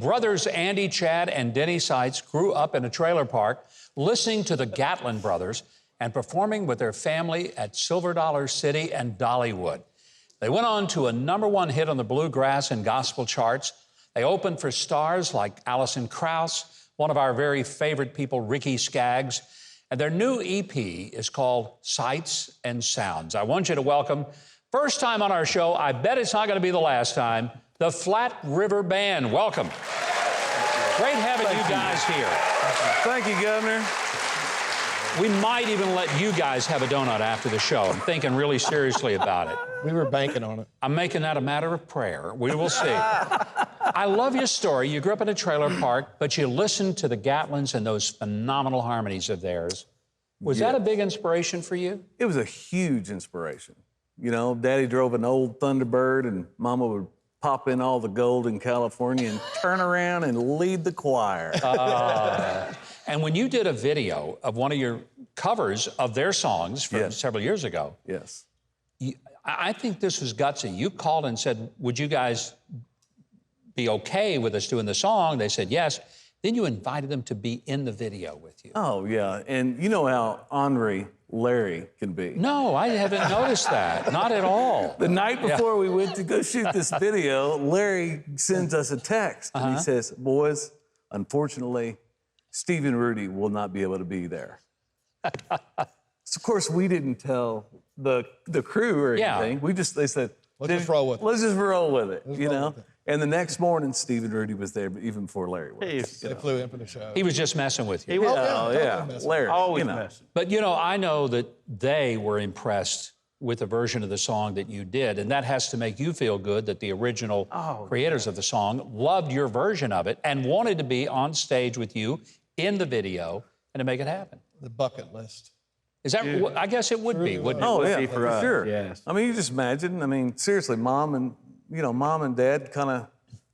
brothers Andy, Chad, and Denny Sites grew up in a trailer park listening to the Gatlin Brothers and performing with their family at Silver Dollar City and Dollywood. They went on to a #1 hit on the bluegrass and gospel charts. They opened for stars like Alison, Kraus, one of our very favorite people, Ricky Skaggs. And their new EP is called Sights and Sounds. I want you to welcome, first time on our show, I bet it's not going to be the last time, the Flat River Band. Welcome. Great having you guys here. Thank you, Governor. We might even let you guys have a donut after the show. I'm thinking really seriously about it. We were banking on it. I'm making that a matter of prayer. We will see. I love your story. You grew up in a trailer park, but you listened to the Gatlins and those phenomenal harmonies of theirs. Was that a big inspiration for you? It was a huge inspiration. You know, Daddy drove an old Thunderbird, and Mama would pop in all the gold in California and turn around and lead the choir. And when you did a video of one of your covers of their songs from several years ago, Yes. I think this was gutsy. You called and said, would you guys be okay with us doing the song? They said yes. Then you invited them to be in the video with you. Oh, yeah. And you know how ornery Larry can be. No, I haven't noticed that. Not at all. The night before we went to go shoot this video, Larry sends us a text. And he says, boys, unfortunately, Steve and Rudy will not be able to be there. So, of course, we didn't tell the crew or anything. They said, Let's just roll with it. Let's just roll with it, you know? with it. And the next morning, Steve and Rudy was there, even before Larry was. They flew in for the show. He was just messing with you. Oh, yeah. Larry. Always you know. messing. But, you know, I know that they were impressed with the version of the song that you did, and that has to make you feel good that the original creators of the song loved your version of it and wanted to be on stage with you in the video and to make it happen. The bucket list. Is that, I guess it would be, wouldn't it? Oh, yeah, for us, sure. yes. I mean, you just imagine, I mean, seriously, Mom and Dad kind of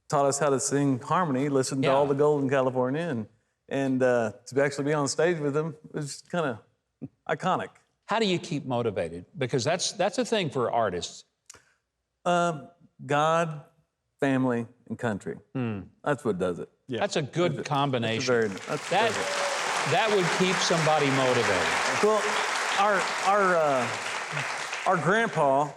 taught us how to sing harmony, listen to all the gold in California, and to actually be on stage with them was kind of iconic. How do you keep motivated? Because that's a thing for artists. God, family, and country. That's what does it. Yeah. That's a good combination. That's That would keep somebody motivated. Well, our grandpa,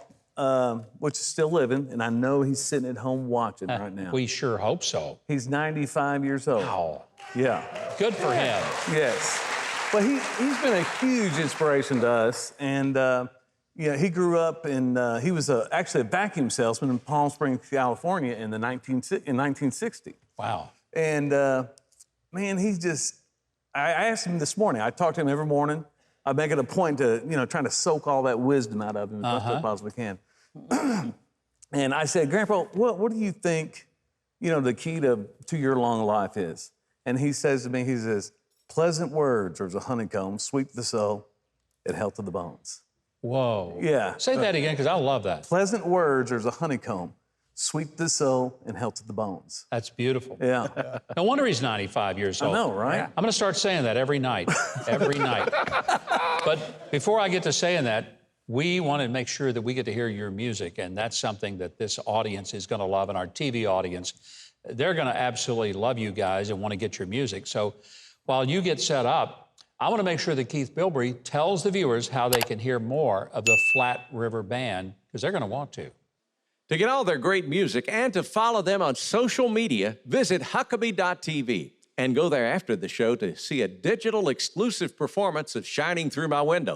which is still living, and I know he's sitting at home watching right now. We sure hope so. He's 95 years old. Wow. Yeah. Good for him. Yes. But he's been a huge inspiration to us. And, he grew up in, he was actually a vacuum salesman in Palm Springs, California in 1960. Wow. And, man, he's just, I asked him this morning. I talk to him every morning. I make it a point to, trying to soak all that wisdom out of him as much as I possibly can. And I said, Grandpa, what do you think, the key to your long life is? And he says to me, he says, pleasant words are as a honeycomb, sweet to the soul, and health to the bones. Whoa. Yeah. Say that again, because I love that. Pleasant words are as a honeycomb, sweet to the soul, and health to the bones. That's beautiful. Yeah. No wonder he's 95 years old. I know, right? I'm going to start saying that every night. Every night. But before I get to saying that, we want to make sure that we get to hear your music, and that's something that this audience is going to love, and our TV audience. They're going to absolutely love you guys and want to get your music. So while you get set up, I want to make sure that Keith Bilbrey tells the viewers how they can hear more of the Flat River Band, because they're going to want to. To get all their great music and to follow them on social media, visit Huckabee.tv and go there after the show to see a digital exclusive performance of Shining Through My Window.